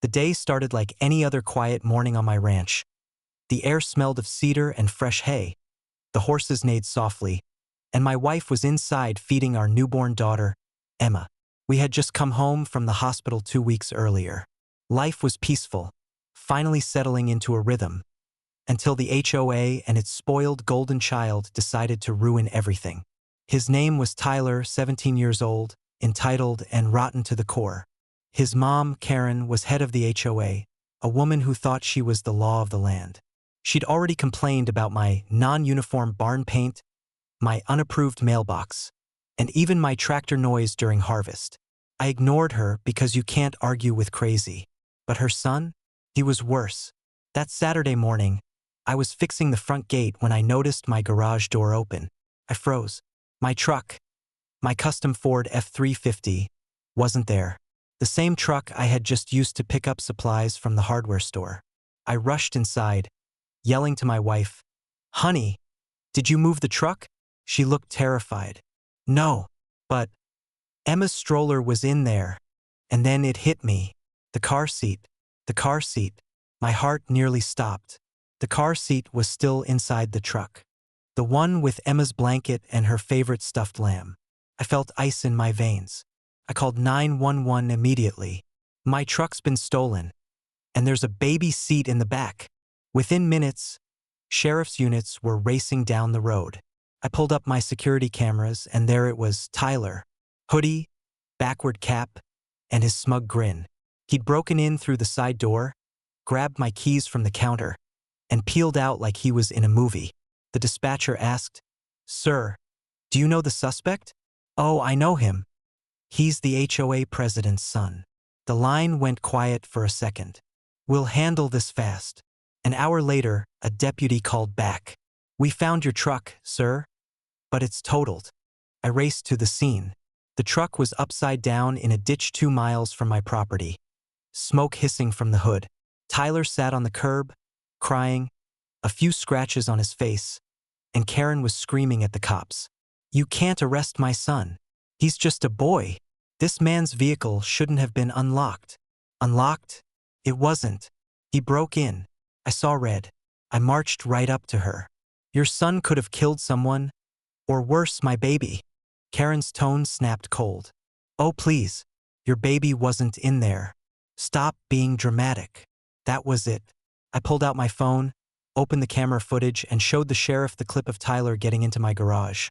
The day started like any other quiet morning on my ranch. The air smelled of cedar and fresh hay. The horses neighed softly, and my wife was inside feeding our newborn daughter, Emma. We had just come home from the hospital 2 weeks earlier. Life was peaceful, finally settling into a rhythm, until the HOA and its spoiled golden child decided to ruin everything. His name was Tyler, 17 years old, entitled and rotten to the core. His mom, Karen, was head of the HOA, a woman who thought she was the law of the land. She'd already complained about my non-uniform barn paint, my unapproved mailbox, and even my tractor noise during harvest. I ignored her because you can't argue with crazy. But her son? He was worse. That Saturday morning, I was fixing the front gate when I noticed my garage door open. I froze. My truck, my custom Ford F-350, wasn't there. The same truck I had just used to pick up supplies from the hardware store. I rushed inside, yelling to my wife, "Honey, did you move the truck?" She looked terrified. "No, but..." Emma's stroller was in there, and then it hit me. The car seat. The car seat. My heart nearly stopped. The car seat was still inside the truck. The one with Emma's blanket and her favorite stuffed lamb. I felt ice in my veins. I called 911 immediately. "My truck's been stolen, and there's a baby seat in the back." Within minutes, sheriff's units were racing down the road. I pulled up my security cameras, and there it was, Tyler. Hoodie, backward cap, and his smug grin. He'd broken in through the side door, grabbed my keys from the counter, and peeled out like he was in a movie. The dispatcher asked, "Sir, do you know the suspect?" "Oh, I know him. He's the HOA president's son." The line went quiet for a second. "We'll handle this fast." An hour later, a deputy called back. "We found your truck, sir, but it's totaled." I raced to the scene. The truck was upside down in a ditch 2 miles from my property. Smoke hissing from the hood. Tyler sat on the curb, crying, a few scratches on his face, and Karen was screaming at the cops. "You can't arrest my son. He's just a boy. This man's vehicle shouldn't have been unlocked." Unlocked? It wasn't. He broke in. I saw red. I marched right up to her. "Your son could have killed someone, or worse, my baby." Karen's tone snapped cold. "Oh, please. Your baby wasn't in there. Stop being dramatic." That was it. I pulled out my phone, opened the camera footage, and showed the sheriff the clip of Tyler getting into my garage.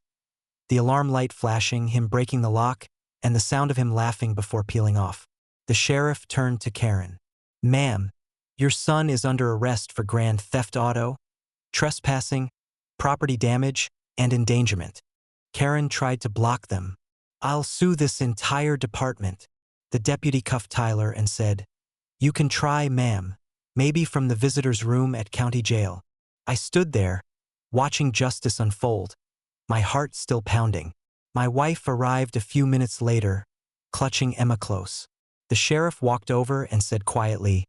The alarm light flashing, him breaking the lock, and the sound of him laughing before peeling off. The sheriff turned to Karen. "Ma'am, your son is under arrest for grand theft auto, trespassing, property damage, and endangerment." Karen tried to block them. "I'll sue this entire department." The deputy cuffed Tyler and said, "You can try, ma'am. Maybe from the visitor's room at county jail." I stood there, watching justice unfold, my heart still pounding. My wife arrived a few minutes later, clutching Emma close. The sheriff walked over and said quietly,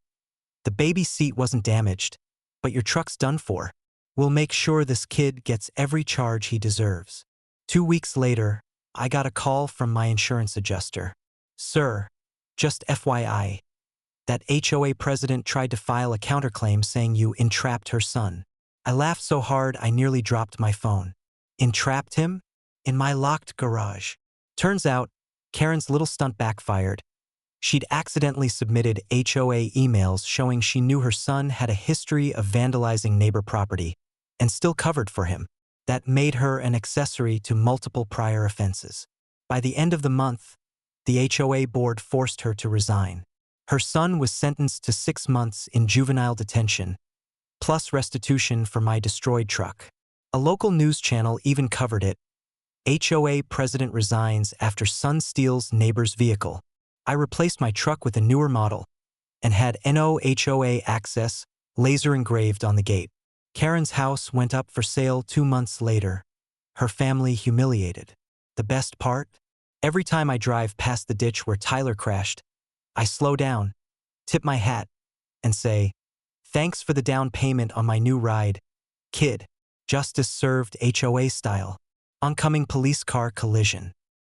"The baby seat wasn't damaged, but your truck's done for. We'll make sure this kid gets every charge he deserves." 2 weeks later, I got a call from my insurance adjuster. "Sir, just FYI, that HOA president tried to file a counterclaim saying you entrapped her son." I laughed so hard I nearly dropped my phone. Entrapped him? In my locked garage. Turns out, Karen's little stunt backfired. She'd accidentally submitted HOA emails showing she knew her son had a history of vandalizing neighbor property, and still covered for him. That made her an accessory to multiple prior offenses. By the end of the month, the HOA board forced her to resign. Her son was sentenced to 6 months in juvenile detention, plus restitution for my destroyed truck. A local news channel even covered it. HOA president resigns after son steals neighbor's vehicle. I replaced my truck with a newer model and had "No HOA access" laser engraved on the gate. Karen's house went up for sale 2 months later. Her family humiliated. The best part? Every time I drive past the ditch where Tyler crashed, I slow down, tip my hat, and say, "Thanks for the down payment on my new ride, kid." Justice served HOA style. Oncoming police car collision.